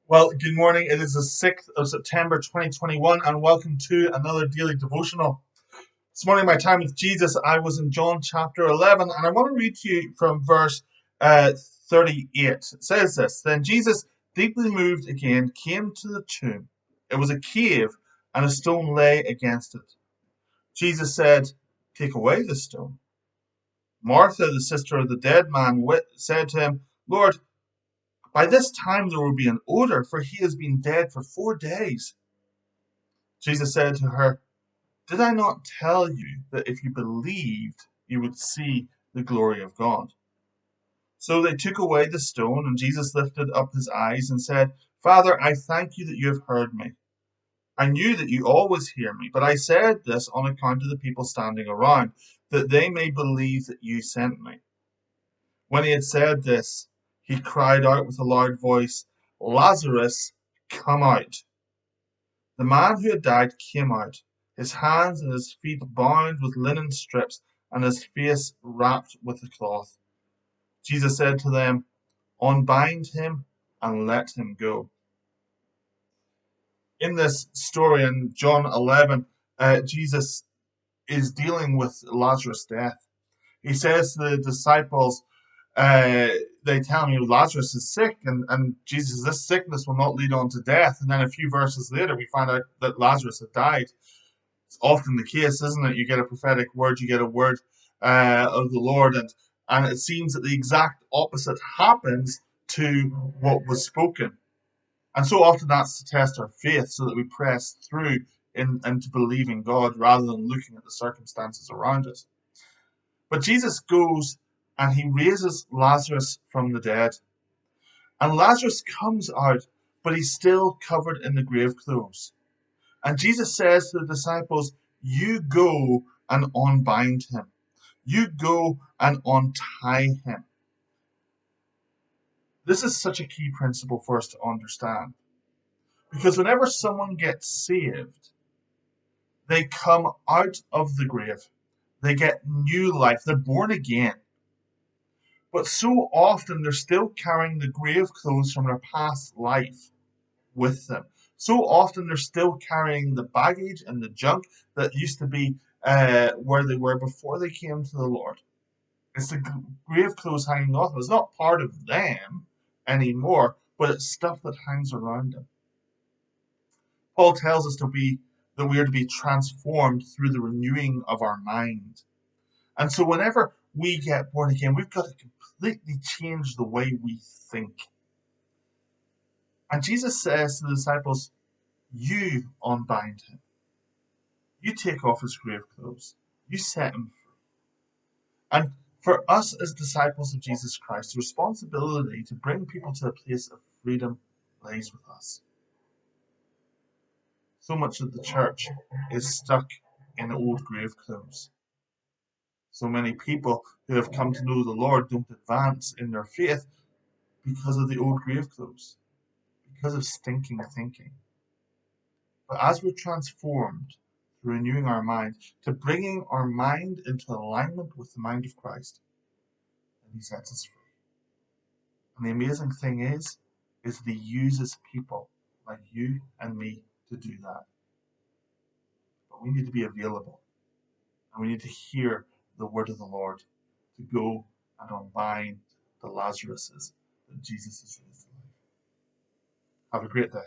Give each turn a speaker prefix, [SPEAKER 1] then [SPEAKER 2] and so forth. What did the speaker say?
[SPEAKER 1] Well, good morning. It is the 6th of September 2021, and welcome to another daily devotional. This morning, my time with Jesus, I was in John chapter 11, and I want to read to you from verse 38. It says this: Then Jesus, deeply moved again, came to the tomb. It was a cave, and a stone lay against it. Jesus said, "Take away the stone." Martha, the sister of the dead man, said to him, "Lord, by this time there will be an odour, for he has been dead for 4 days." Jesus said to her, "Did I not tell you that if you believed, you would see the glory of God?" So they took away the stone, and Jesus lifted up his eyes and said, "Father, I thank you that you have heard me. I knew that you always hear me, but I said this on account of the people standing around, that they may believe that you sent me." When he had said this, he cried out with a loud voice, "Lazarus, come out." The man who had died came out, his hands and his feet bound with linen strips, and his face wrapped with a cloth. Jesus said to them, "Unbind him and let him go." In this story in John 11, Jesus is dealing with Lazarus' death. He says to the disciples, they tell him, Lazarus is sick, and Jesus says, "This sickness will not lead on to death." And then a few verses later, we find out that Lazarus had died. It's often the case, isn't it? You get a prophetic word, you get a word of the Lord, and it seems that the exact opposite happens to what was spoken. And so often that's to test our faith so that we press through into believing God rather than looking at the circumstances around us. But Jesus goes and he raises Lazarus from the dead. And Lazarus comes out, but he's still covered in the grave clothes. And Jesus says to the disciples, "You go and unbind him. You go and untie him." This is such a key principle for us to understand. Because whenever someone gets saved, they come out of the grave. They get new life. They're born again. But so often they're still carrying the grave clothes from their past life with them. So often they're still carrying the baggage and the junk that used to be where they were before they came to the Lord. It's the grave clothes hanging off them. It's not part of them anymore, but it's stuff that hangs around them. Paul tells us that we are to be transformed through the renewing of our mind. And so whenever we get born again, we've got to completely change the way we think. And Jesus says to the disciples, "You unbind him. You take off his grave clothes. You set him free." And for us as disciples of Jesus Christ, the responsibility to bring people to a place of freedom lays with us. So much of the church is stuck in old grave clothes. So many people who have come to know the Lord don't advance in their faith because of the old grave clothes, because of stinking thinking. But as we're transformed through renewing our mind, to bringing our mind into alignment with the mind of Christ, and he sets us free. And the amazing thing is that he uses people like you and me to do that. But we need to be available, and we need to hear the word of the Lord to go and unbind the Lazaruses that Jesus has raised to life. Have a great day.